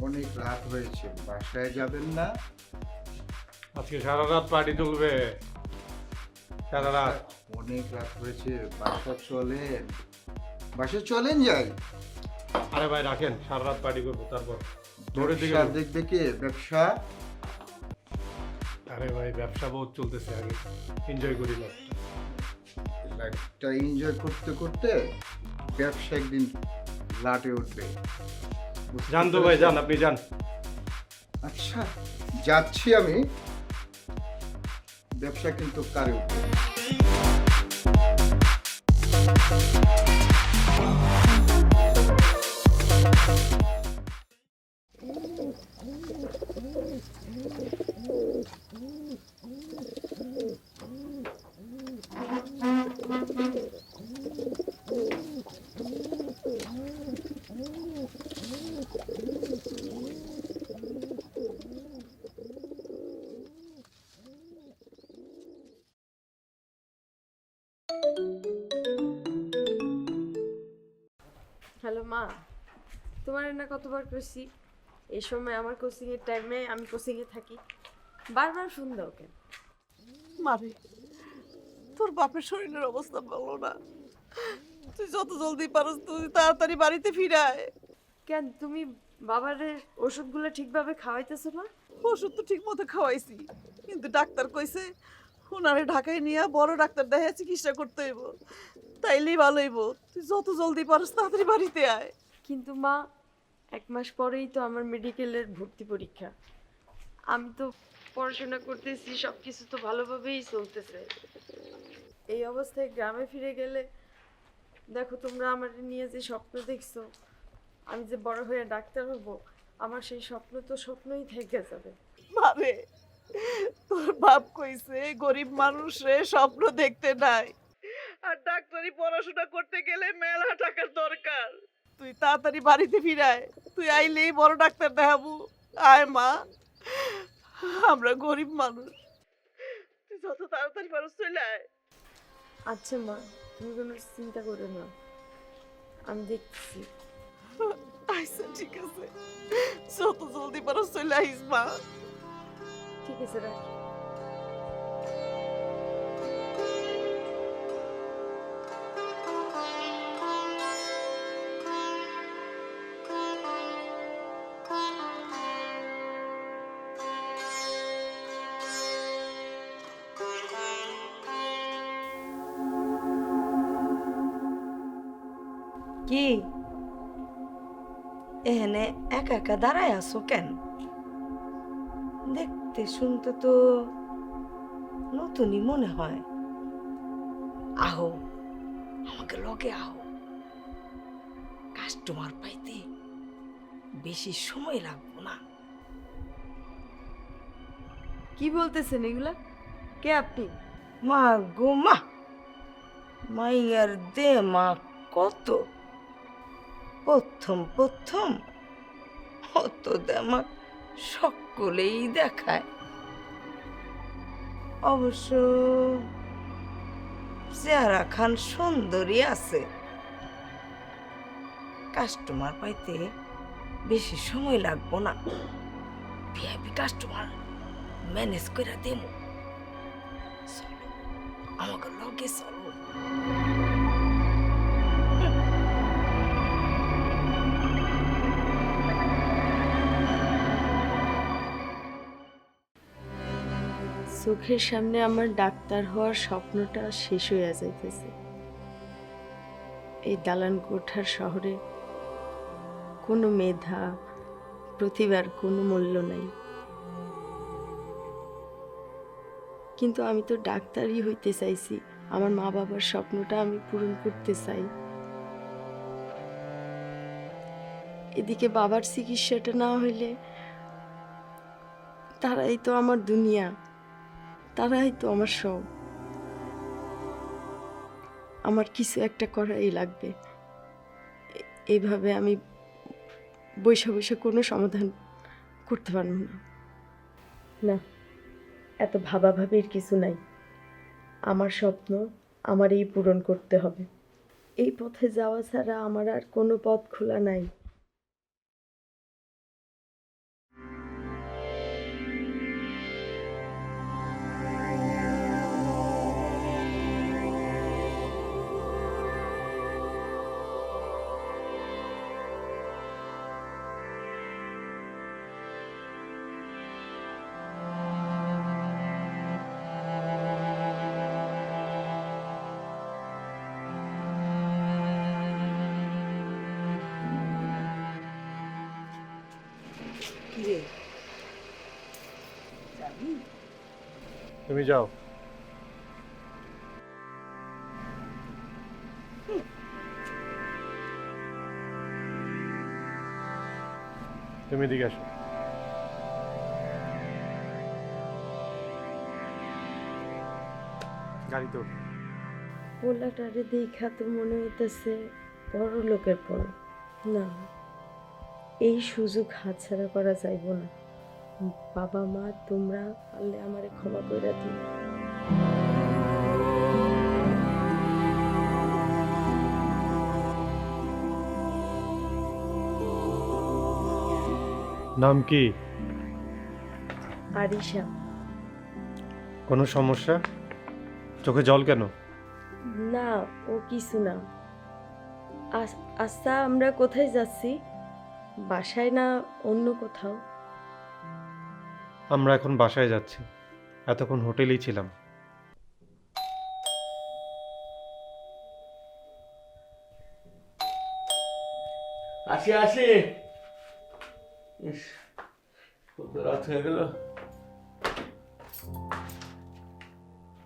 অনেক রাত হয়েছে, বাসায় যাবেন না? আজকে সারা রাত পার্টি চলবে। সারা রাত অনেক রাত হয়েছে, বাসা চলেন যাই। আরে ভাই রাখেন, সারা রাত পার্টি করবো, তারপর ভোরের দিকে ব্যবসা দেখবে কে? ব্যবসা? আরে ভাই ব্যবসা বহুত চলতেছে, আগে এনজয় করি না। লাইফটা এনজয় করতে করতে ব্যবসা একদিন লাটে উঠবে। যান তো ভাই, যান, আপনি যান। আচ্ছা যাচ্ছি আমি, ব্যবসা কিন্তু কারে উঠবে। হ্যালো মা, তোমার না কতবার কইছি এই সময় আমার কোচিংয়ের টাইমে আমি কোচিংয়ে থাকি, বারবার ফোন দাও কেন? মারে, তোর বাপের শরীরের অবস্থা ভালো না, তুই যত জলদি পারস তুই তাড়াতাড়ি বাড়িতে ফিরায়। কেন তুমি বাবারে ওষুধগুলো ঠিকভাবে খাওয়াইতেছো না? ওষুধ তো ঠিক মতো খাওয়াইছি, কিন্তু ডাক্তার কইছে ওনারে ঢাকায় নিয়ে বড় ডাক্তার দেখে চিকিৎসা করতে হইব, তাইলেই ভালো হইব। তুই যত জলদি পারস তাড়াতাড়ি বাড়িতে আয়। কিন্তু মা, 1 মাস পরেই তো আমার মেডিকেলের ভর্তি পরীক্ষা। আমি তো পড়াশোনা করতেছি, সব কিছু তো ভালোভাবেই চলতেছে। এই অবস্থায় গ্রামে ফিরে গেলে দেখো, তোমরা আমার নিয়ে যে স্বপ্ন দেখছো আমি যে বড় হয়ে ডাক্তার হব, আমার সেই স্বপ্ন তো স্বপ্নই থেকে যাবে। মারে, তোর বাপ কইছে গরিব মানুষরে স্বপ্ন দেখতে নাই, আর ডাক্তারি পড়াশোনা করতে গেলে মেলা টাকার দরকার। তুই তাড়াতাড়ি বাড়িতে ফিরায়, তুই আইলেই বড় ডাক্তার দেখাবো। আয় মা, আমরা গরিব মানুষ, তুই যত তাড়াতাড়ি পারস চলে আয়। আচ্ছা মা, তুমি কোনো চিন্তা করো না, আমি দেখছি। আচ্ছা ঠিক আছে, যত জলদি পারস চলে আইস মা। ঠিক আছে, রাখি। কি এখানে একা একা দাঁড়ায় আছো কেন? দেখতে শুনতে তো নতুনই মনে হয়। আহো, আমাকে লগে আহো, কাস্টমার পাইতে বেশি সময় লাগবো না। কি বলতেছেন এগুলা? কে আপনি? মা গো মা, মাইয়ার দে মা কত, প্রথম প্রথম অত দেমাক সকলেই দেখায়। অবশ্য চেহারা খান সুন্দরী আছে, কাস্টমার পাইতে বেশি সময় লাগবো না, ভিআইপি কাস্টমার ম্যানেজ করে দেবো। চলো আমাকে লগে চলো। চোখের সামনে আমার ডাক্তার হওয়ার স্বপ্নটা শেষ হয়ে যাইতেছে। এই দালান কোঠার শহরে কোনো মেধা প্রতিভার কোনো মূল্য নাই, কিন্তু আমি তো ডাক্তারই হইতে চাইছি। আমার মা বাবার স্বপ্নটা আমি পূরণ করতে চাই। এদিকে বাবার চিকিৎসাটা না হইলে তারাই তো আমার দুনিয়া, তারাই তো আমার সব। আমার কিছু একটা করাই লাগবে। এইভাবে আমি বৈশা বৈশা কোনো সমাধান করতে পারবো না। না, এত ভাবাভাবির কিছু নাই। আমার স্বপ্ন আমারই পূরণ করতে হবে। এই পথে যাওয়া ছাড়া আমার আর কোনো পথ খোলা নাই। কিরে যাবি? তুমি যাও। তুমি এদিকে আসো। গাড়ি তো পোলাটারে দেখা তো মনে হইতেছে বড় লোকের পোলা। না, এই সুযোগ হাতছাড়া করা যাইব না। বাবা মা, তোমরা পারলে আমারে ক্ষমা করে দিও। নাম কি? আরিশা। কোনো সমস্যা? চোখে জল কেন? না, ও কিছু না। আচ্ছা, আমরা কোথায় যাচ্ছি? বাসায় না অন্য কোথাও? আমরা এখন বাসায় যাচ্ছি, এতক্ষণ হোটেলেই ছিলাম। আসি আসি, ইস, কত রাত হয়ে গেল।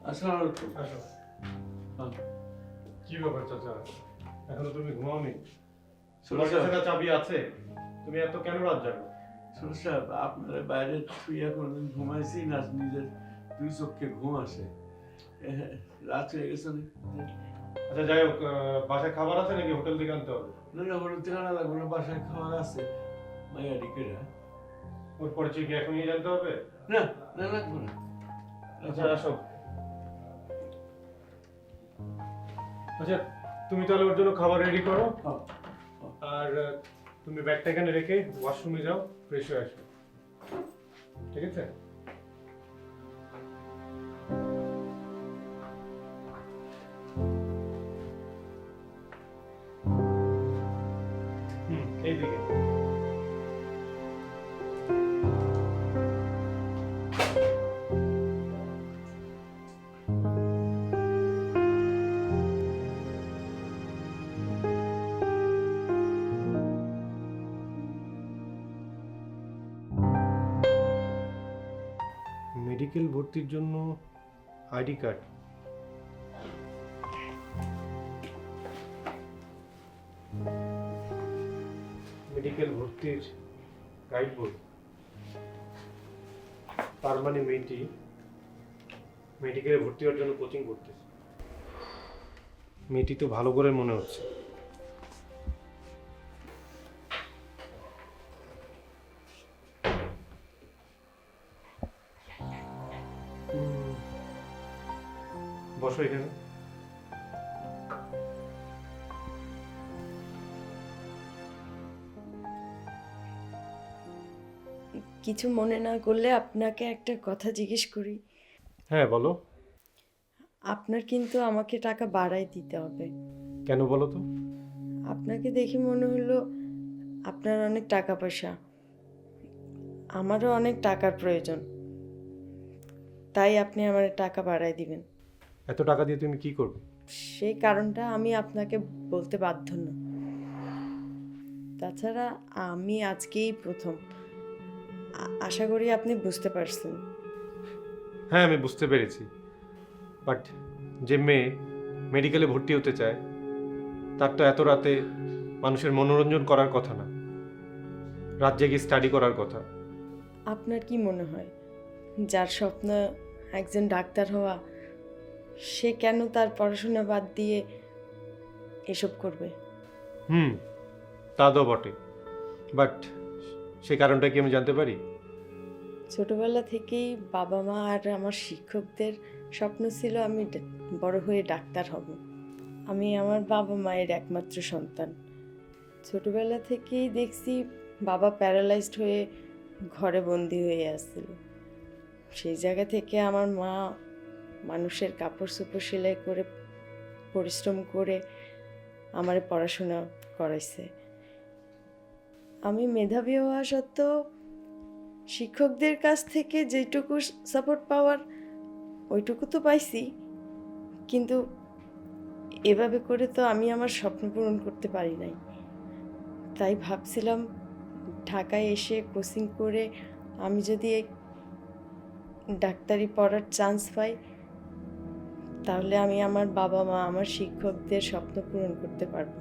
আসসালামু আলাইকুম। আসো। কি ব্যাপার চাচা, এখনো তুমি ঘুমাওনি? তোমার কাছে না চাবি আছে? তুমি এত কেন রাত জাগো? সাহেব, আপনার বাইরে শুয়ে কোনদিন ঘুমাইছি না, নিজের দুই চোখকে ঘুম আসে। রাত হয়ে গেছে না? আচ্ছা যাই হোক, বাসায় খাবার আছে নাকি হোটেল থেকে আনতে হবে? না না, কোনো ঠিকানা লাগবে না, বাসায় খাবার আছে। মাইয়া ডিকেরা ওর পরিচয় কি এখনই জানতে হবে? না না, লাগবে না। আচ্ছা আসো। আচ্ছা তুমি তাহলে ওর জন্য খাবার রেডি করো, হ্যাঁ, আর তুমি ব্যাগটা এখানে রেখে ওয়াশরুমে যাও, ফ্রেশ হয়ে আসো, ঠিক আছে? এইদিকে। মেডিকেল ভর্তির জন্য আইডি কার্ড, মেডিকেল ভর্তির গাইড বই, তার মানে মেয়েটি মেডিকেলে ভর্তি হওয়ার জন্য কোচিং করতেছে। মেয়েটি তো ভালো করে মনে হচ্ছে। বসো এখানে। কিছু মনে না করলে আপনাকে একটা কথা জিজ্ঞেস করি। হ্যাঁ বলো। আপনার কিন্তু আমাকে টাকা বাড়াই দিতে হবে। কেন বলো তো? আপনাকে দেখে মনে হলো আপনার অনেক টাকা পয়সা, আমারও অনেক টাকার প্রয়োজন, তাই আপনি আমার টাকা বাড়াই দিবেন। এত টাকা দিয়ে তুমি কি করবে? সেই কারণটা আমি আপনাকে বলতে বাধ্য না। তাছাড়া আমি আজকেই প্রথম, আশা করি আপনি বুঝতে পারছেন। হ্যাঁ আমি বুঝতে পেরেছি, বাট যে মেয়ে মেডিকেলে ভর্তি হতে চায় তার তো এত রাতে মানুষের মনোরঞ্জন করার কথা না, রাত জেগে স্টাডি করার কথা। আপনার কি মনে হয় যার স্বপ্ন একজন ডাক্তার হওয়া, সে কেন তার পড়াশোনা বাদ দিয়ে এসব করবে? তা তো বটে, বাট সে কারণটা কি আমি জানতে পারি? ছোটবেলা থেকেই বাবা মা আর আমার শিক্ষকদের স্বপ্ন ছিল আমি বড় হয়ে ডাক্তার হব। আমি আমার বাবা মায়ের একমাত্র সন্তান। ছোটবেলা থেকেই দেখছি বাবা প্যারালাইজড হয়ে ঘরে বন্দি হয়ে আসছিল। সেই জায়গা থেকে আমার মা মানুষের কাপড় চোপড় সেলাই করে পরিশ্রম করে আমার পড়াশোনা করাইছে। আমি মেধাবী হওয়া সত্ত্বেও শিক্ষকদের কাছ থেকে যেটুকু সাপোর্ট পাওয়ার ওইটুকু তো পাইছি, কিন্তু এভাবে করে তো আমি আমার স্বপ্ন পূরণ করতে পারি নাই। তাই ভাবছিলাম ঢাকায় এসে কোচিং করে আমি যদি ডাক্তারি পড়ার চান্স পাই, তাহলে আমি আমার বাবা মা আমার শিক্ষকদের স্বপ্ন পূরণ করতে পারবো।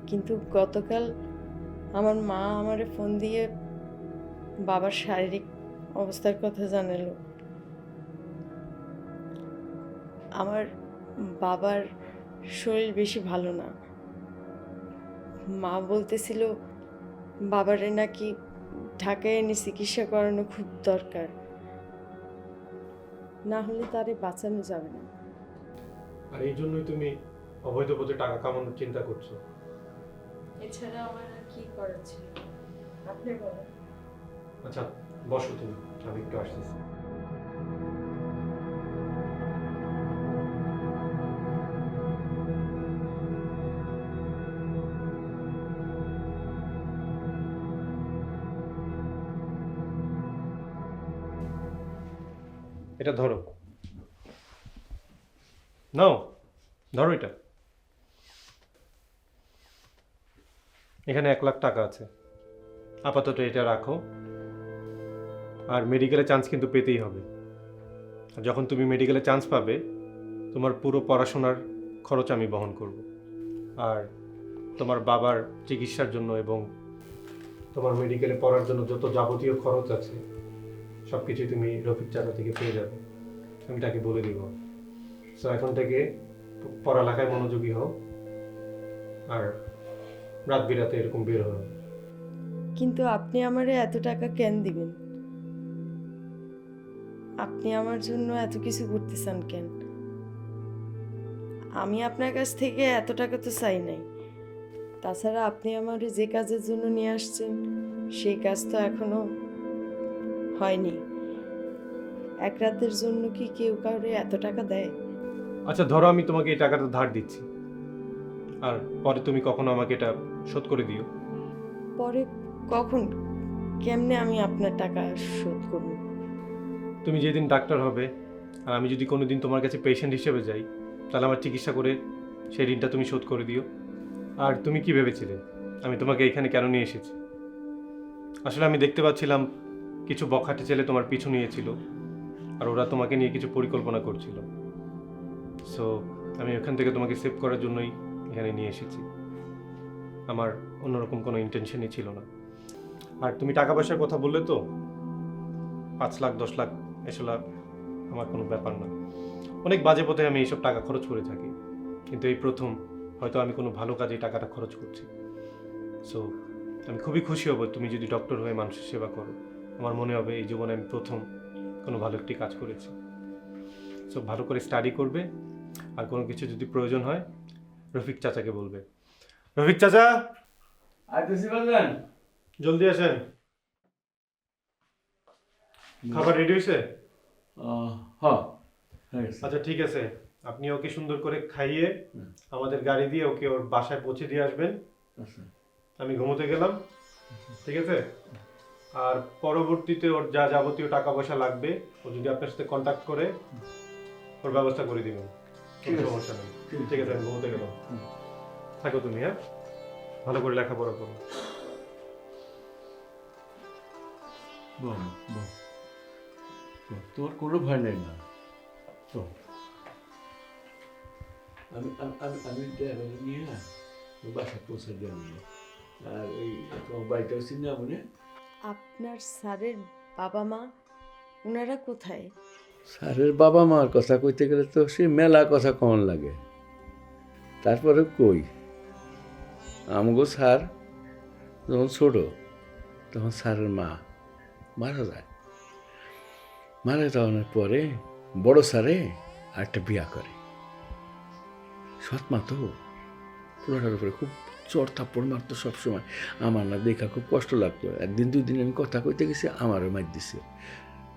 কিন্তু গতকাল আমার মা আমারে ফোন দিয়ে বাবার শারীরিক অবস্থার কথা জানালো। আমার বাবার শরীর বেশি ভালো না। মা বলতেছিল বাবারে নাকি ঢাকায় এনে চিকিৎসা করানো খুব দরকার, না হলে তারে বাঁচানো যাবে না। আর এই জন্যই তুমি অবৈধ পথে টাকা কামানোর চিন্তা করছো। এছাড়া আমার আর কি করার ছিল আপনি বলেন। আচ্ছা বসো তুমি, আমি একটু আসতেছি। এটা ধরো, নাও ধরো এটা। এখানে 1 লাখ টাকা আছে, আপাতত এটা রাখো। আর মেডিকেলে চান্স কিন্তু পেতেই হবে। আর যখন তুমি মেডিকেলে চান্স পাবে তোমার পুরো পড়াশোনার খরচ আমি বহন করব। আর তোমার বাবার চিকিৎসার জন্য এবং তোমার মেডিকেলে পড়ার জন্য যত যাবতীয় খরচ আছে সব কিছুই তুমি রফিক চাচা থেকে পেয়ে যাবে, আমি তাকে বলে দিব। সো এখন থেকে পড়ালেখায় মনোযোগী হও আর রাত বিরাতে এরকম বের হও। কিন্তু আপনি আমারে এত টাকা কেন দিবেন? আপনি আমার জন্য এত কিছু করতে চান কেন? আমি আপনার কাছ থেকে এত টাকা তো চাই নাই। তাছাড়া আপনি আমার যে কাজের জন্য নিয়ে আসছেন সেই কাজ তো এখনো হয়নি। এক রাতের জন্য কি কেউ কাউরে এত টাকা দেয়? আচ্ছা ধরো আমি তোমাকে এই টাকাটা ধার দিচ্ছি, আর পরে তুমি কখনো আমাকে এটা শোধ করে দিও। পরে কখন, কেমনে আমি আপনার টাকা শোধ করব? তুমি যেদিন ডাক্তার হবে আর আমি যদি কোনোদিন তোমার কাছে পেশেন্ট হিসেবে যাই, তাহলে আমার চিকিৎসা করে সেই ঋণটা তুমি শোধ করে দিও। আর তুমি কি ভেবেছিলে আমি তোমাকে এখানে কেন নিয়ে এসেছি? আসলে আমি দেখতে পাচ্ছিলাম কিছু বখাটে ছেলে তোমার পিছু নিয়েছিল আর ওরা তোমাকে নিয়ে কিছু পরিকল্পনা করছিল। সো আমি ওখান থেকে তোমাকে সেভ করার জন্যই এখানে নিয়ে এসেছি, আমার অন্যরকম কোনো ইন্টেনশনই ছিল না। আর তুমি টাকা পয়সার কথা বললে তো, 5 লাখ 10 লাখ এসব আমার কোনো ব্যাপার না। অনেক বাজে পথে আমি এইসব টাকা খরচ করে থাকি, কিন্তু এই প্রথম হয়তো আমি কোনো ভালো কাজে টাকাটা খরচ করছি। সো আমি খুবই খুশি হব তুমি যদি ডক্টর হয়ে মানুষের সেবা করো। আমার মনে হবে এই জীবনে আমি প্রথম কোনো ভালো একটি কাজ করেছি। সো ভালো করে স্টাডি করবে, আর কোনো কিছু যদি প্রয়োজন হয় রফিক চাচাকে বলবে। রফিক চাচা, আইতেছি বাজান। জলদি আসেন। খাবার রেডি হয়েছে? হ্যাঁ, আচ্ছা ঠিক আছে, আপনি ওকে সুন্দর করে খাইয়ে আমাদের গাড়ি দিয়ে ওকে ওর বাসায় পৌঁছে দিয়ে আসবেন। আমি ঘুমোতে গেলাম, ঠিক আছে? আর পরবর্তীতে ওর যা যাবতীয় টাকা পয়সা লাগবে ও যদি আপনার সাথে কন্ট্যাক্ট করে ওর ব্যবস্থা করে দিবেন, কোনো সমস্যা নেই। ঠিক আছে, আমি ঘুমোতে গেলাম। থাকো তুমি, হ্যাঁ, ভালো করে লেখাপড়া করো। তোমার কোনো ভয় নেই না তো? আমি আমি আমি ড্রাইভার নিয়ে বাসা পৌঁছে দেবো। আর ওই তোমার বাড়িটাও চিন্তা মনে। আপনার স্যারের বাবা মা ওনারা কোথায়? স্যারের বাবা মার কথা কইতে গেলে তো সে মেলা কথা কমন লাগে। তারপরে কই, আমগো স্যার যখন ছোট তখন স্যারের মা মারা যায়। মারা যাওয়ার পরে বড় স্যারে আরেকটা বিয়া করে। সৎ মা তো পুরোটার উপরে খুব চড় থাপ্পড় মারতো সবসময়। আমার না দেখা খুব কষ্ট লাগতো। একদিন দুই দিন আমি কথা কইতে গেছি, আমারও মার দিছে।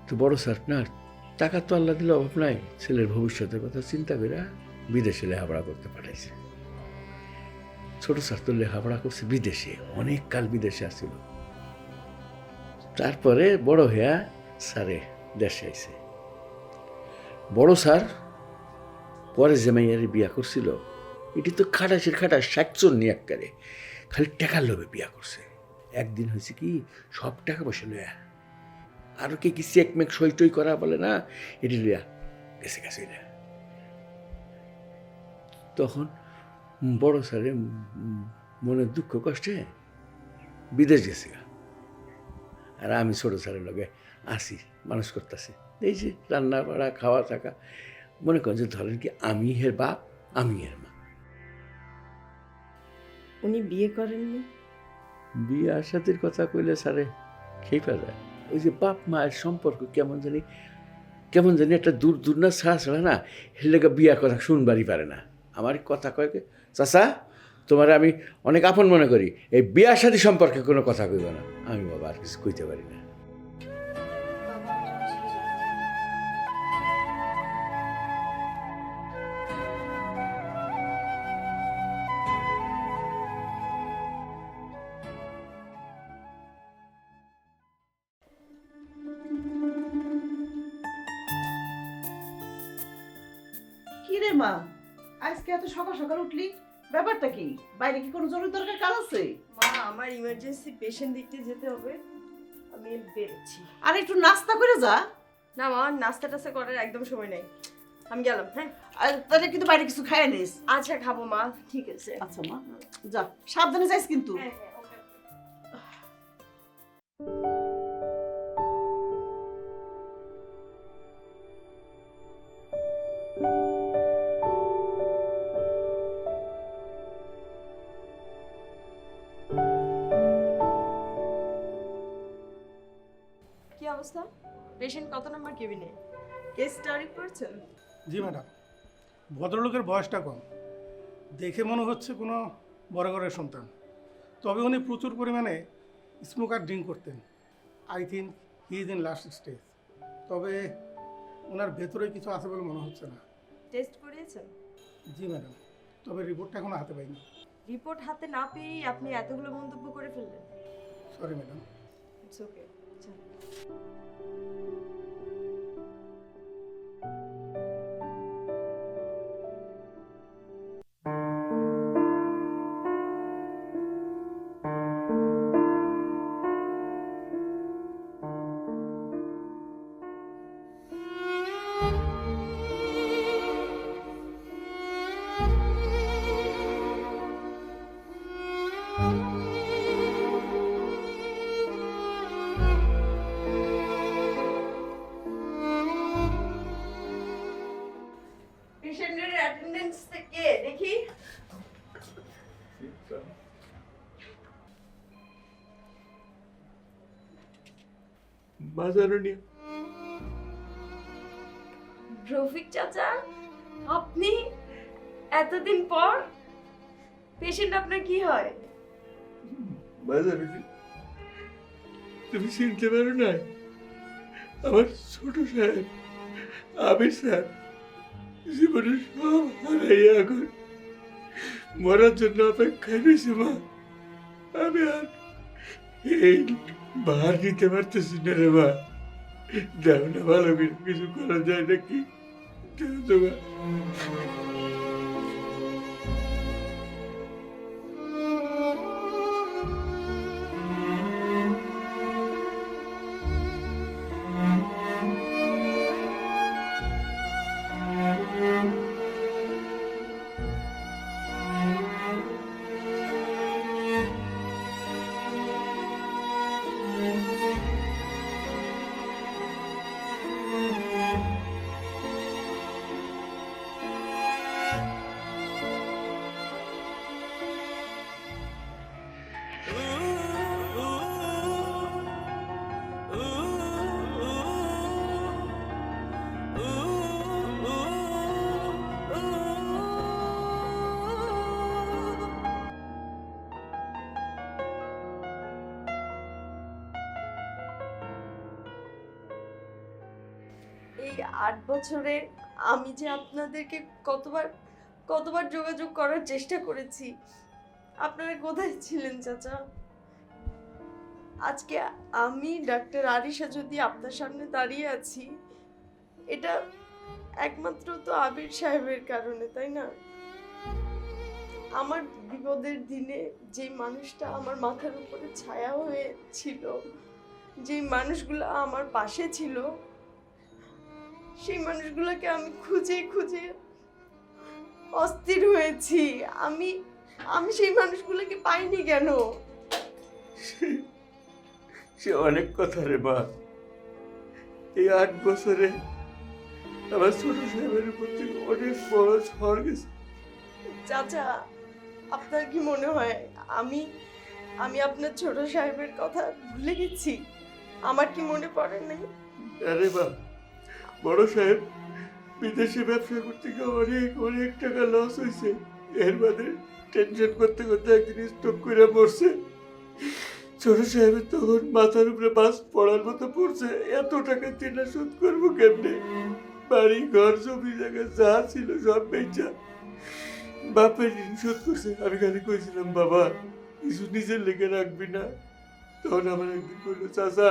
তো বড় স্যার না, টাকা তো আল্লাহ দিলে অভাব নাই, ছেলের ভবিষ্যতের কথা চিন্তা করে বিদেশে লেখাপড়া করতে পাঠাইছে। ছোট স্যার তো লেখাপড়া করছে বিদেশে, অনেক কাল বিদেশে আসছিল। তারপরে বড় হইয়া স্যারে দেশে আইছে। বড় স্যার পরে যে মেয়ের বিয়া করছিল, এটি তো খাটাসের খাটাস 60 নিয়ে একবারে খালি টাকার লোভে বিয়া করছে। একদিন হয়েছে কি, সব টাকা পয়সা লইয়া আরো কে কি চেক মেক সই টই করা বলে না, এটি লইয়া গেছে গেছে। তখন বড় স্যারে মনে দুঃখ কষ্টে বিদেশ গেছে। আর আমি ছোট স্যারের লগে আসি, মানুষ করতেছি। এই যে রান্না বাড়া খাওয়া থাকা, মনে করেন যে ধরেন কি আমি এর বাপ, আমি এর মা। উনি বিয়ে করেননি? বিয়ে সাথীর কথা কইলে স্যারে খেপা যায়। ওই যে বাপ মায়ের সম্পর্ক কেমন জানি একটা দূর দূর না, ছাড়া না, এর লেগে বিয়া কথা শুনবারই পারে না। আমার কথা কয়, চাচা তোমার আমি অনেক আপন মনে করি, এই বিয়ার সাথে সম্পর্কে কোনো কথা কইব না। আমি বাবা আর কিছু কইতে পারি না। কি রে মা, আজকে এত সকাল সকাল উঠলি, ব্যাপারটা কি? বাইরে কি কোনো জরুরি দরকার কাজ আছে? মা, আমার ইমার্জেন্সি পেশেন্ট দেখতে যেতে হবে, আমি বেরোচ্ছি। আর একটু নাস্তা করে যা। না মা, নাস্তা টাস্তা করার একদম সময় নেই, আমি গেলাম। হ্যাঁ, আর তাহলে কিন্তু বাইরে কিছু খাইয়ে নিস। আচ্ছা খাবো মা, ঠিক আছে। আচ্ছা মা, যা, সাবধানে যাইস কিন্তু। হ্যাঁ হ্যাঁ, ওকে। কি অবস্থা? পেশেন্ট কত নম্বর কেবিনে? কেস স্টাডি করছেন? জি ম্যাডাম, ভদ্রলোকের বয়সটা কম, দেখে মনে হচ্ছে কোনো বড় ঘরের সন্তান। তবে উনি প্রচুর পরিমাণে স্মোক আর ড্রিঙ্ক করতেন। I think he is in last stage. তবে ওনার ভেতরে কিছু আছে বলে মনে হচ্ছে না। টেস্ট করিয়েছেন? জি ম্যাডাম, তবে রিপোর্টটা এখনো হাতে পাইনি। রিপোর্ট হাতে না পেয়েই আপনি এতগুলো মন্তব্য করে ফেললেন। Sorry madam. It's okay. বাজারও নিয়ে। রফিক চাচা, আপনি এতদিন পর? পেশেন্ট আপনার কি হয়? বাজারও নিয়ে। তুমি চিনতে পারো না আমার ছোট সাহেব আবির স্যার জীবনে সব হারাইয়া এখন মরার জন্য অপেক্ষায় রয়েছে মা। আমি আর এই ভার নিতে পারতেছি না রে মা। দেখ না ভালো করে কিছু করা যায় নাকি? দেখ তো মা। এই 8 বছরে আমি যে আপনাদেরকে কতবার যোগাযোগ করার চেষ্টা করেছি, আপনারা কোথায় ছিলেন চাচা? আজকে আমি ডাক্তার আরিশা যদি আপনার সামনে দাঁড়িয়ে আছি, এটা একমাত্র তো আবির সাহেবের কারণে, তাই না? আমার বিপদের দিনে যে মানুষটা আমার মাথার উপরে ছায়া হয়ে ছিল, যে মানুষগুলো আমার পাশে ছিল, সেই মানুষগুলোকে আমি খুঁজে খুঁজে অস্থির হয়েছি। আমি সেই মানুষগুলোকে পাইনি কেন? সে অনেক কথা রে মা। এই 8 বছরে আমার ছোট সাহেবের উপর থেকে অনেক বড় ঝড় গেছে। চাচা, আপনার কি মনে হয় আমি আপনার ছোট সাহেবের কথা ভুলে গেছি? আমার কি মনে পড়ে নাই? আরে মা, বড় সাহেব বিদেশে ব্যবসা করতে গিয়ে অনেক অনেক টাকা লস হয়েছে। এর বাদে টেনশন করতে করতে একদিন স্ট্রোক করে মরছে। ছোট সাহেবের তখন মাথার উপরে বাস পড়ার মতো পড়ছে। এত টাকা চেনা শোধ করবো কেমনে? বাড়ি ঘর জমি জায়গা যা ছিল সব বেচা বাপের ঋণ শোধ করছে। আমি খালি কইছিলাম বাবা কিছু নিজের লেগে রাখবি না। তখন আমার একদিন বললো, চাচা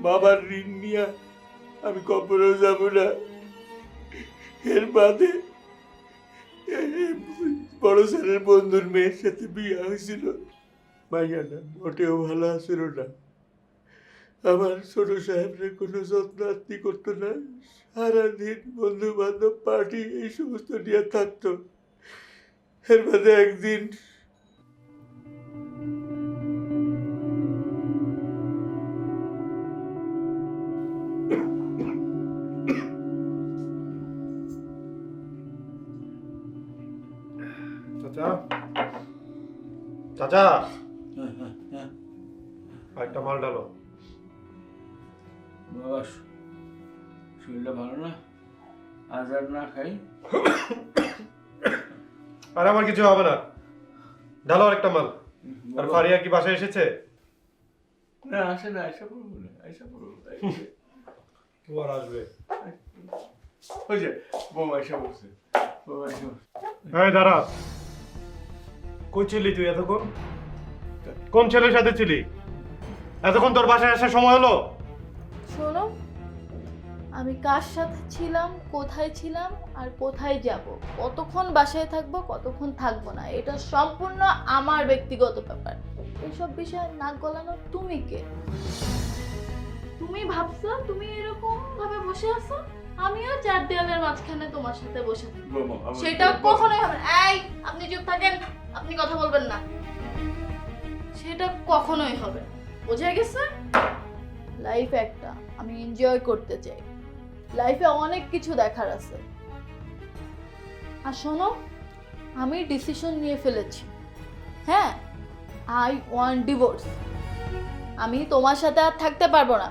বাবার ঋণ নিয়ে আমি কবরেও যাব না। এর বাদে বড় স্যারের বন্ধুর মেয়ের সাথে বিয়ে হয়েছিল। মাইয়াটা মোটেও ভালো আসছিল না। আমার ছোট সাহেবরা কোনো যত্ন আত্মি করতো না। সারাদিন বন্ধু বান্ধব পার্টি এই সমস্ত নিয়ে থাকতো। এর বাদে একদিন চাচা, চাচা একটা মাল ডালো। বাবা শরীরটা ভালো না, আজ আর না খাই। আর আমার কিছু হবে না, ঢালো আরেকটা মাল। আর ফারিয়া কি বাসায় এসেছে? না আসে না, আইসা পড়বো না, আইসা পড়বো। তোমার আসবে। ওই যে বউ আইসা পড়ছে, বউ আইসা পড়ছে। এই দাঁড়া, কই ছিলি তুই এতক্ষণ? কোন ছেলের সাথে ছিলি? এতক্ষণ তোর বাসায় আসার সময় হলো? শোনো, আমি কার সাথে ছিলাম, কোথায় ছিলাম আর কোথায় যাব, কতক্ষণ বাসায় থাকবো কতক্ষণ থাকবো না, এটা সম্পূর্ণ আমার ব্যক্তিগত ব্যাপার। এইসব বিষয়ে নাক গলানো তুমি কে? তুমি ভাবছো তুমি এরকম ভাবে বসে আছো, আমিও 4 দেওয়ালের মাঝখানে তোমার সাথে বসে থাকি, সেটা কখনোই হবে না। এই আপনি চুপ থাকেন, আপনি কথা বলবেন না, সেটা কখনোই হবে না, বোঝা গেছে? লাইফ একটা, আমি এনজয় করতে চাই, লাইফে অনেক কিছু দেখার আছে। আর শোনো, আমি ডিসিশন নিয়ে ফেলেছি, হ্যাঁ, আই ওয়ান্ট ডিভোর্স। আমি তোমার সাথে আর থাকতে পারবো না।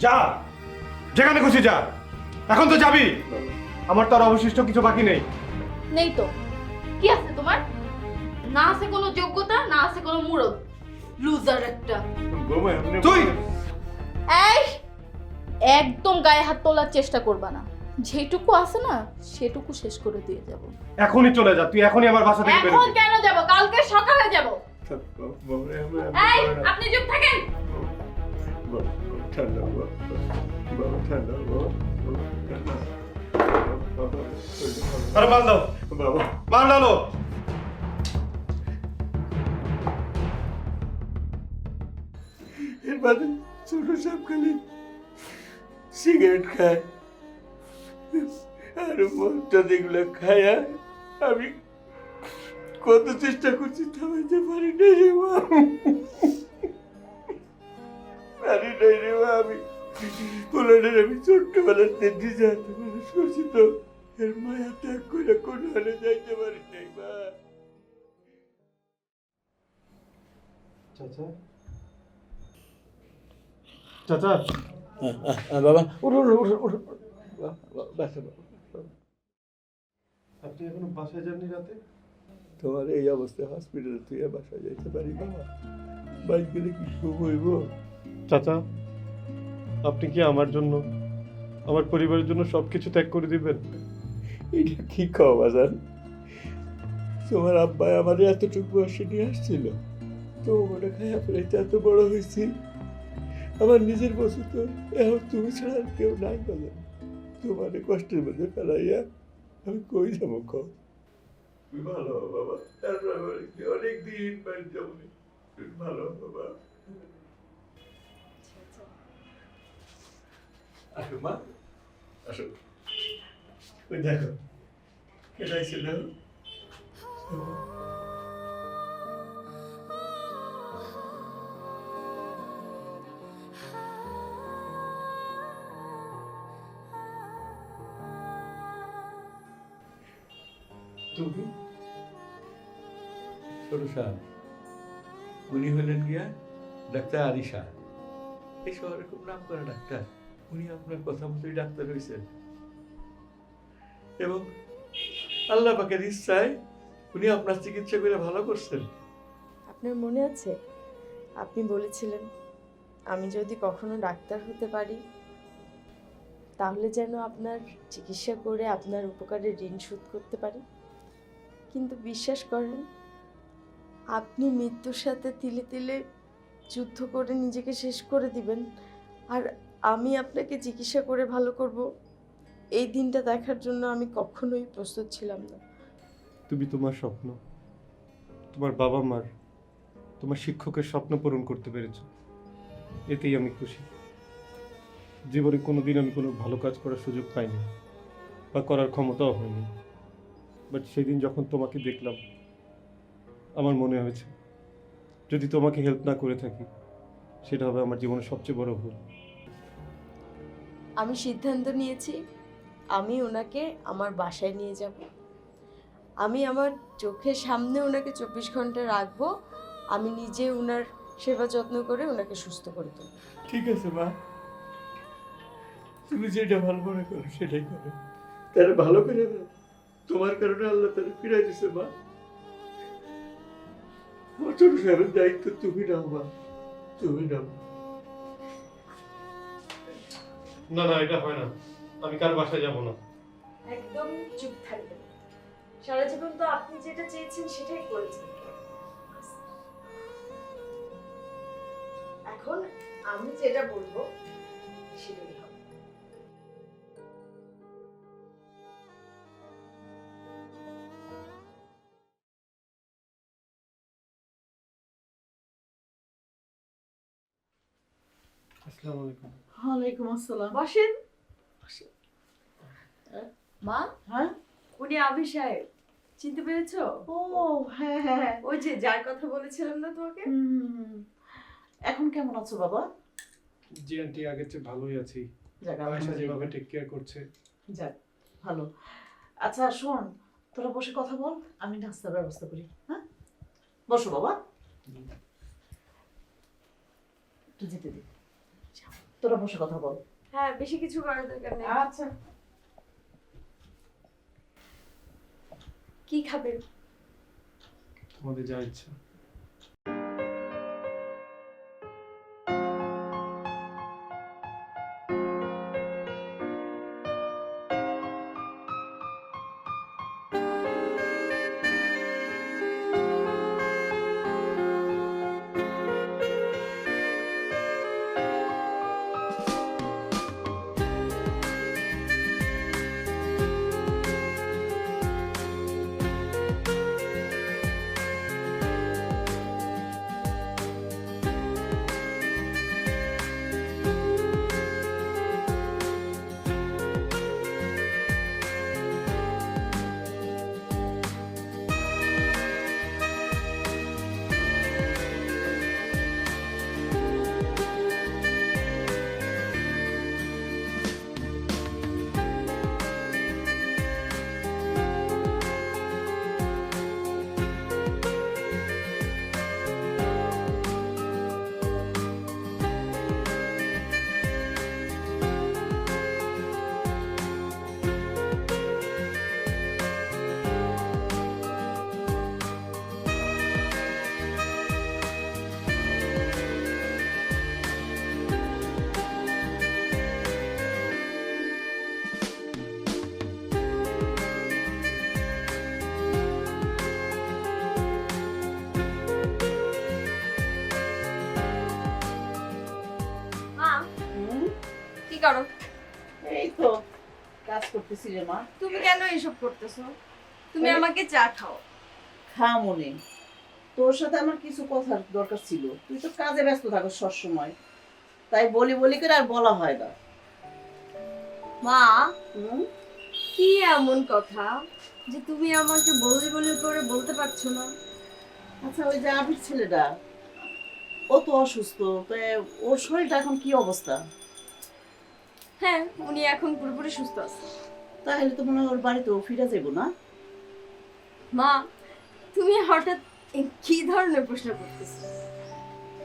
যা, যেখানে খুশি যা। এখন তো যাবি। আমার তো আর অবশিষ্ট কিছু বাকি নেই। নেই তো কি আছে তোমার? না আছে কোনো যোগ্যতা, না আছে কোনো মুরদ। লুজার একটা। তুই এই একদম গায়ে হাত তোলার চেষ্টা করবা না। যেটুকু আছে না সেটুকু শেষ করে দিয়ে যাব। এখনই চলে যা, তুই এখনই আমার বাসা থেকে বের এখন হবি। কেন যাব? কালকে সকালে যাব। এই আপনি চুপ থাকেন। আরে মাল দাও, মাল ডালো। এর বাদে ছোট সাপ খালি সিগারেট খায় আর মদটা যেগুলো খায়া আমি কত চেষ্টা করছি থামাইতে পারি নাই রে মা, পারি নাই রে মা। আমি পোলারের আমি ছোট্টবেলাতে দিজাতে মানুষ করছি তো এর মায়া ত্যাগ করে কোনো হালে যাইতে পারি নাই মা। চাচা, চাচা, বাবা উঠো উঠো উঠো উঠো বাসা বাবা। আপনি এখনো বাসায় যাননি রাতে? তোমার এই অবস্থায় হসপিটালে তুই বাসায় যাইতে পারি বাবা? বাইক গেলে কি শুভ হইব? চাচা, আপনি কি আমার জন্য, আমার পরিবারের জন্য সবকিছু ত্যাগ করে দিবেন? এটা কি খাও বাজান? তোমার আব্বা আমার এতটুকু বয়সে নিয়ে আসছিল, তো মনে খায়া ফেলাইতে এত বড় হয়েছি। আমার নিজের বসু তো এখন তুমি ছাড়া আর কেউ নাই বাজান। তোমার কষ্টের মধ্যে ফেলাইয়া আমি কই যাবো খাও? ভালো বাবা, তারপর অনেক দিন বাড়ি যাবো। ভালো বাবা, আসো মা, আসো। ওই দেখো খেলাইছিল। তুমি ছোট সাহেব, উনি হলেন গিয়া ডাক্তার আরিশা, এই শহরে খুব নাম করা ডাক্তার। উনি আপনার কথা মতোই ডাক্তার হয়েছেন এবং আল্লাহ পাকের ইচ্ছায় উনি আপনার চিকিৎসা করে ভালো করছেন। আপনার মনে আছে আপনি বলেছিলেন আমি যদি কখনো ডাক্তার হতে পারি তাহলে যেন আপনার চিকিৎসা করে আপনার উপকারের ঋণ শোধ করতে পারি। কিন্তু বিশ্বাস করেন, আপনি মৃত্যুর সাথে তিলে তিলে যুদ্ধ করে নিজেকে শেষ করে দিবেন, আর আমি আপনাকে চিকিৎসা করে ভালো করব, এই দিনটা দেখার জন্য আমি কখনোই প্রস্তুত ছিলাম না। তুমি তোমার স্বপ্ন, তোমার বাবা মার, তোমার শিক্ষকের স্বপ্ন পূরণ করতে পেরেছো, এতেই আমি খুশি। জীবনে কোনোদিন আমি কোনো ভালো কাজ করার সুযোগ পাইনি বা করার ক্ষমতাও হয়নি, বাট সেদিন যখন তোমাকে দেখলাম আমার মনে হয়েছে যদি তোমাকে হেল্প না করে থাকি সেটা হবে আমার জীবনের সবচেয়ে বড় ভুল। আমি সিদ্ধান্ত নিয়েছি আমি ওনাকে আমার বাসায় নিয়ে যাব। আমি আমার চোখের সামনে ওনাকে 24 ঘন্টা রাখবো। আমি নিজে ওনার সেবা যত্ন করে ওনাকে সুস্থ করে দেবো। ঠিক আছে মা, তুমি যেটা ভালো মনে করো সেটাই করো। তারা ভালো করে দাও, তোমার কারণে আল্লাহ তারা ফিরাই দিছে মা। আমার ছোট সাহেবের দায়িত্ব তুমি নাও মা, তুমি নাও। না না, এটা হয় না, আমি কার বাসায় যাব না। একদম চুপ থাকবেন। সারা জীবন তো আপনি যেটা চেয়েছেন সেটাই করেছেন। এখন আমি যেটা বলবো সেটাই হবে। আসসালামু আলাইকুম। ওয়ালাইকুম আসসালাম। বসেন। মা, হ্যাঁ, উনি আবি সাহেব, চিনতে পেরেছো? ও হ্যাঁ হ্যাঁ। ওই যে যার কথা বলেছিলাম না তোমাকে। এখন কেমন আছো বাবা? জি আন্টি, আগের চেয়ে ভালোই আছি। যাক, আয়শা যেভাবে টেক কেয়ার করছে। যাক ভালো। আচ্ছা শোন, তোরা বসে কথা বল, আমি নাস্তার ব্যবস্থা করি। হ্যাঁ, বসো বাবা, একটু যেতে দে। যাও। তোরা বসে কথা বল। হ্যাঁ, বেশি কিছু করার দরকার নেই। আচ্ছা। কি খাবেন? তোমাদের যা ইচ্ছা। মা, কি করো? এই তো কাজ করতেছি রে মা। তুমি কেন এসব করতেছো? তুমি আমাকে চা খাও। খামনে, তোর সাথে আমার কিছু কথার দরকার ছিল। তুই তো কাজে ব্যস্ত থাকো সবসময়, তাই বলি বলি করে আর বলা হয় না। মা, হুম? কি এমন কথা যে তুমি আমাকে বলি বলি করে বলতে পারছো না? আচ্ছা, ওই যে আবির ছেলেটা, ও তো অসুস্থ, তো ওর শরীরটা এখন কি অবস্থা? হ্যাঁ, উনি এখন পুরোপুরি সুস্থ আছে। তাহলে তো মনে হয় ওর বাড়িতেও ফিরে যাবো না? মা, তুমি হঠাৎ কি ধরনের প্রশ্ন করতেছো?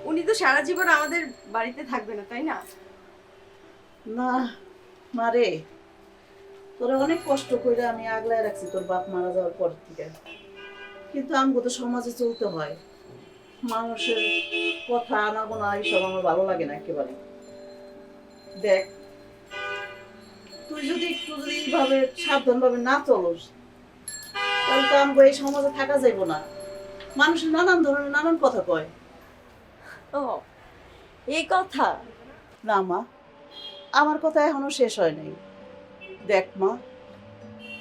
উনি তো সারা জীবন আমাদের বাড়িতে থাকবে না, তাই না? না মারে, তোরা অনেক কষ্ট করে আমি আগলায় রাখছি তোর বাপ মারা যাওয়ার পর থেকে, কিন্তু আমাকে তো সমাজে চলতে হয়। মানুষের কথা আনাগোনা এইসব আমার ভালো লাগে না একেবারে। দেখ, তুই যদি একটু যদি এইভাবে সাবধানভাবে না চলস, তাহলে তো আমাকে এই সমাজে থাকা যাইব না। মানুষের নানান ধরনের নানান কথা কয়। ও, এই কথা? না মা, আমার কথা এখনো শেষ হয় নাই। দেখ মা,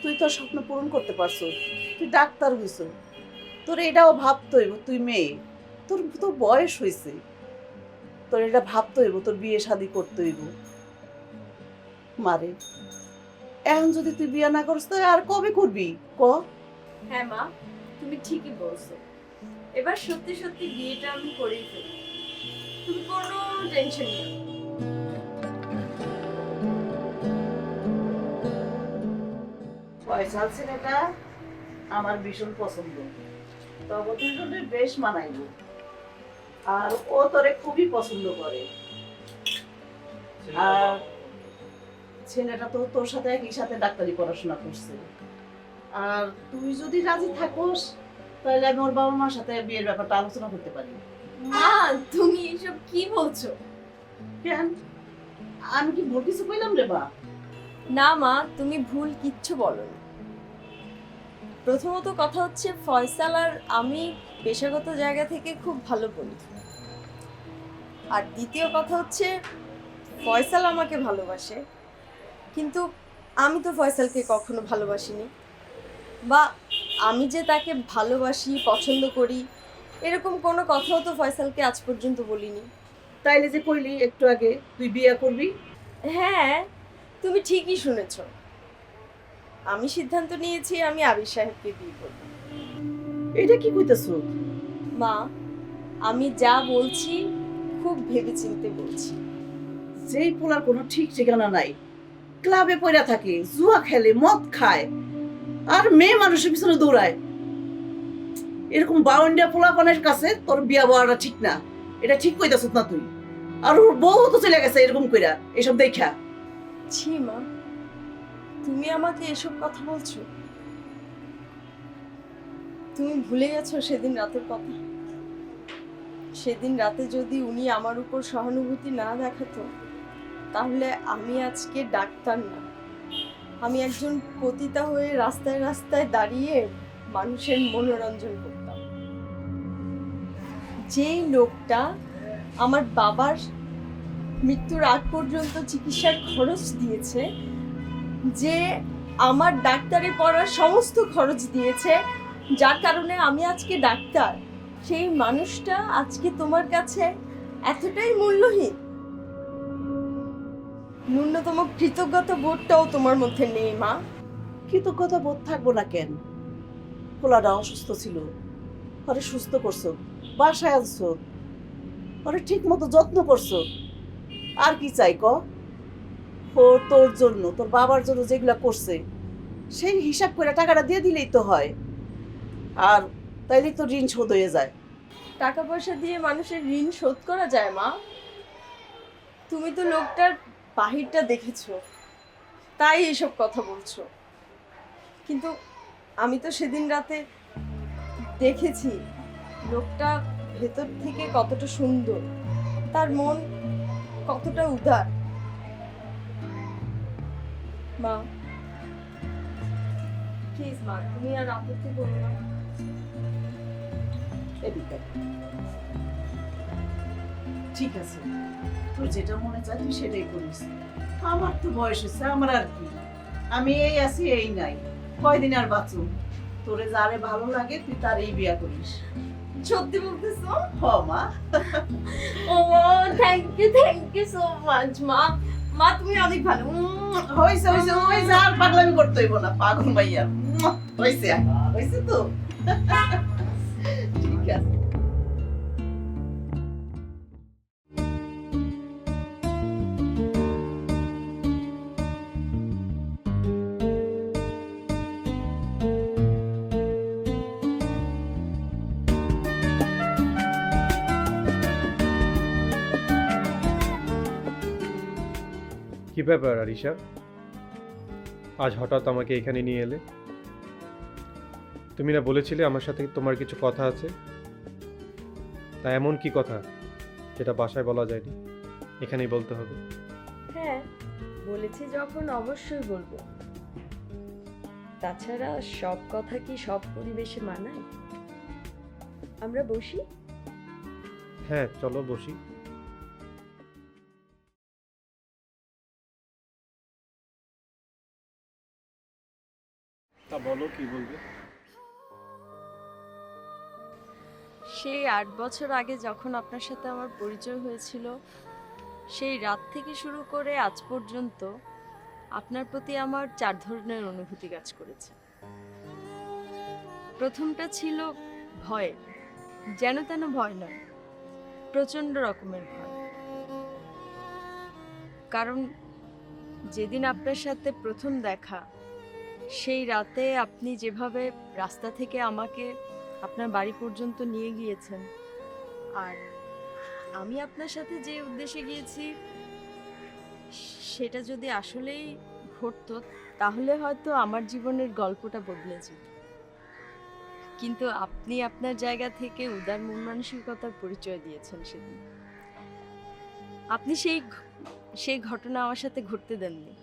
তুই তোর স্বপ্ন পূরণ করতে পারছো, তুই ডাক্তার হইছ, তোর এটাও ভাবতে হইব তুই মেয়ে, তোর তোর বয়স হয়েছে, তোর এটা ভাবতে হইব তোর বিয়ে শাদী করতে হইব। মারে, এখন যদি তুই বিয়ে না করিস তো আর কবে করবি ক? হ্যাঁ মা, তুমি ঠিকই বলছো। এবার সত্যি সত্যি বিয়েটা আমি করেই ফেলবো। তুমি কোনো টেনশন নিও না। ফয়সাল ছেলেটা আমার ভীষণ পছন্দ, তবে দুজনে বেশ মানাইব, আর ও তোরে খুবই পছন্দ করে। আর ছেলেটা তো তোর সাথে একই সাথে ডাক্তারি পড়াশোনা করছে, আর তুই যদি রাজি থাকোস তাহলে আমি ওর বাবা মার সাথে বিয়ের ব্যাপারটা আলোচনা করতে পারি। মা, তুমি এসব কি বলছো? কেন, আমি কি ভুল কিছু কইলাম রে মা? না মা, তুমি ভুল কিচ্ছু বলোনি। প্রথমত কথা হচ্ছে, ফয়সাল আর আমি পেশাগত জায়গা থেকে খুব ভালো বন্ধু। আর দ্বিতীয় কথা হচ্ছে, ফয়সাল আমাকে ভালোবাসে, কিন্তু আমি তো ফয়সালকে কখনো ভালোবাসিনি, বা আমি যে তাকে ভালোবাসি পছন্দ করি এরকম কোনো কথাও তো ফয়সালকে আজ পর্যন্ত বলিনি। তাইলে যে কইলি একটু আগে তুই বিয়ে করবি, হ্যাঁ, তুমি ঠিকই শুনেছ। আমি সিদ্ধান্ত নিয়েছি আমি আবির সাহেবকে বিয়ে করব। এটা কি কইতাছ? মা, আমি যা বলছি খুব ভেবেচিন্তে বলছি। যেই পোলার কোনো ঠিক ঠিকানা নাই, ক্লাবে পয়রা থাকে, জুয়া খেলে, মদ খায়, আর মেয়ে মানুষের পিছনে দৌড়ায়, এরকম বাউন্ডিয়া পোলাপানের কাছে তোর বিয়া বলাটা ঠিক না। এটা ঠিক কইতাছ না তুই? আর ওর বউ তো চলে গেছে এরকম কইরা এসব দেখা। ছি মা, তুমি আমাকে এসব কথা বলছো? তুমি ভুলে গেছো সেদিন রাতের কথা? সেদিন রাতে যদি উনি আমার উপর সহানুভূতি না দেখাতো, তাহলে আমি আজকে ডাক্তার না, আমি একজন পতিতা হয়ে রাস্তায় রাস্তায় দাঁড়িয়ে মানুষের মনোরঞ্জন করতাম। যেই লোকটা আমার বাবার মৃত্যুর আগ পর্যন্ত চিকিৎসার খরচ দিয়েছে, যে আমার ডাক্তারি পড়ার সমস্ত খরচ দিয়েছে, যার কারণে আমি আজকে ডাক্তার, সেই মানুষটা আজকে তোমার কাছে এতটাই মূল্যহীন? ন্যূনতম কৃতজ্ঞতা বোধটাও তোমার মধ্যে নেই মা। কৃতজ্ঞতা বোধ থাকবো না কেন? পোলাটা অসুস্থ ছিল, ওরে সুস্থ করছো, বাসায় আনছো, ওরে ঠিক মতো যত্ন করছো, আর কি চাই ক? ও তোর জন্য, তোর বাবার জন্য যেগুলা করছে সেই হিসাব করে টাকাটা দিয়ে দিলেই তো হয়, আর তাইলেই তো ঋণ শোধ হয়ে যায়। টাকা পয়সা দিয়ে মানুষের ঋণ শোধ করা যায় মা? তুমি তো লোকটার বাহিরটা দেখেছো, তাই এসব কথা বলছো। কিন্তু আমি তো সেদিন রাতে দেখেছি লোকটা ভেতর থেকে কতটা সুন্দর, তার মন কতটা উদার। মা প্লিজ মা, তুমি আর আপত্তি করো না। এদিকে ঠিক আছে, তোর যেটা মনে চায় তুই সেটাই করিস। আমার তো বয়স হচ্ছে, আমার আর কি, আমি এই আছি এই নাই, কয়দিন আর বাঁচো। তোরে যারে ভালো লাগে তুই তারই বিয়া করিস। সত্যি বলতেছো? হ মা। ও থ্যাংক ইউ সো মাচ মা। মা তুমি অনেক ভালো। হইছে হইছে হইছে, আর পাগলামি করতে হইব না, পাগল মাইয়া। হইছে হইছে তো, ঠিক আছে। কি ব্যাপার আরিশা, আজ হঠাৎ আমাকে এখানে নিয়ে এলে? তুমি না বলেছিলে আমার সাথে তোমার কিছু কথা আছে? তা এমন কি কথা যেটা বাসায় বলা যায়নি, এখানেই বলতে হবে? হ্যাঁ, বলেছি যখন অবশ্যই বলবো। তাছাড়া সব কথা কি সব পরিবেশে মানায়? আমরা বসি। হ্যাঁ চলো বসি। তা বলো কি বলবে? সেই 8 বছর আগে যখন আপনার সাথে আমার পরিচয় হয়েছিল, সেই রাত থেকে শুরু করে আজ পর্যন্ত আপনার প্রতি আমার 4 ধরনের অনুভূতি কাজ করেছে। প্রথমটা ছিল ভয়, যেন তেন ভয় নয়, প্রচণ্ড রকমের ভয়। কারণ যেদিন আপনার সাথে প্রথম দেখা, সেই রাতে আপনি যেভাবে রাস্তা থেকে আমাকে আপনার বাড়ি পর্যন্ত নিয়ে গিয়েছেন, আর আমি আপনার সাথে যে উদ্দেশ্যে গিয়েছি সেটা যদি আসলেই ঘটতো, তাহলে হয়তো আমার জীবনের গল্পটা বদলে যেত। কিন্তু আপনি আপনার জায়গা থেকে উদার মন মানসিকতার পরিচয় দিয়েছেন সেদিন। আপনি সেই ঘটনা আমার সাথে ঘটতে দেননি,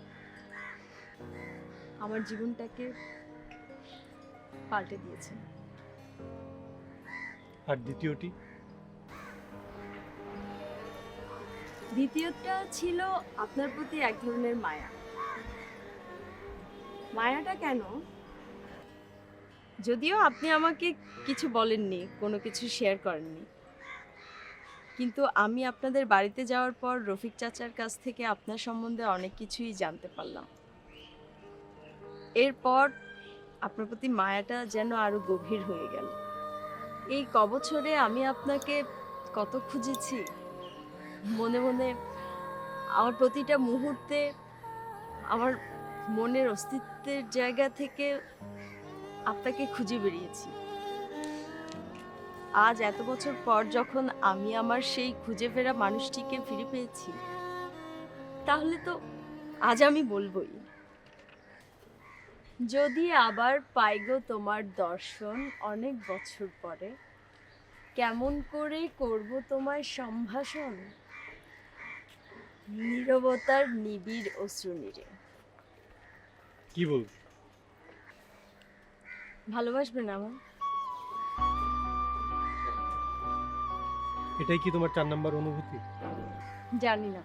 আমার জীবনটাকে পাল্টে দিয়েছেন। আর দ্বিতীয়টি? দ্বিতীয়টা ছিল আপনার প্রতি এক ধরনের মায়া। মায়াটা কেন? যদিও আপনি আমাকে কিছু বলেননি, কোনো কিছু শেয়ার করেননি, কিন্তু আমি আপনাদের বাড়িতে যাওয়ার পর রফিক চাচার কাছ থেকে আপনার সম্বন্ধে অনেক কিছুই জানতে পারলাম। এরপর আপনার প্রতি মায়াটা যেন আরো গভীর হয়ে গেল। এই কবছরে আমি আপনাকে কত খুঁজেছি, মনে মনে আমার প্রতিটা মুহূর্তে আমার মনের অস্তিত্বের জায়গা থেকে আপনাকে খুঁজে বেরিয়েছি। আজ এত বছর পর যখন আমি আমার সেই খুঁজে ফেরা মানুষটিকে ফিরে পেয়েছি, তাহলে তো আজ আমি বলবোই, যদি আবার পাই গো তোমার দর্শন অনেক বছর পরে, কেমন করে করব তোমায় সম্ভাষণ, নীরবতার নিবিড় অশ্রুনীরে। কি বল? ভালোবাসবেন আমার? এটাই কি তোমার 4 নাম্বার অনুভূতি? জানি না।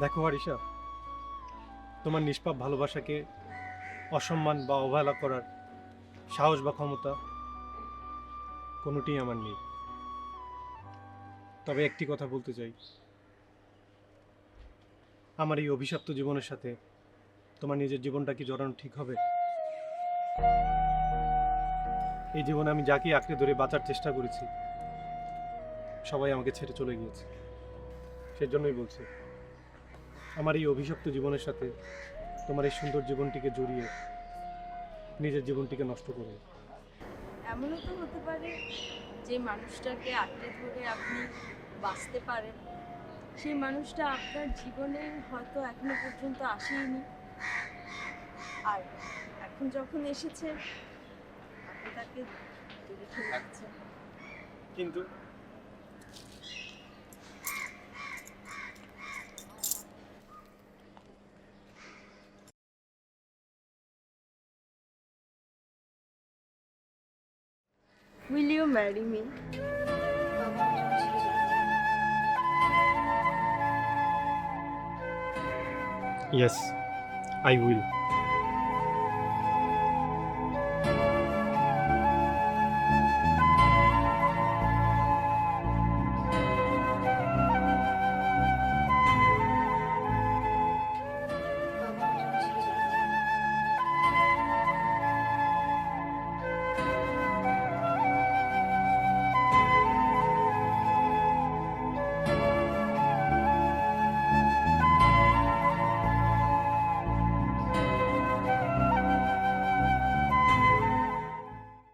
দেখো হারিসা, তোমার নিষ্পাপ ভালোবাসাকে অসম্মান বা অবহেলা করার সাহস বা ক্ষমতা কোনোটিই আমার নেই। তবে একটি কথা বলতে চাই, আমার এই অভিশপ্ত জীবনের সাথে তোমার নিজের জীবনটা কি জড়ানো ঠিক হবে? এই জীবনে আমি যাকে আঁকড়ে ধরে বাঁচার চেষ্টা করেছি, সবাই আমাকে ছেড়ে চলে গিয়েছে। সেজন্যই বলছি, আমার এই অভিশপ্ত জীবনের সাথে তোমার এই সুন্দর জীবনটিকে জড়িয়ে নিজের জীবনটিকে নষ্ট করো। এমনও তো হতে পারে যে মানুষটাকে আঁকড়ে ধরে আপনি বাঁচতে পারেন, সেই মানুষটা আপনার জীবনে হয়তো এখনো পর্যন্ত আসেনি, আর এখন যখন এসেছে আপনি তাকে দূরে ঠেলে দিচ্ছেন। কিন্তু Will you marry me? yes, I will.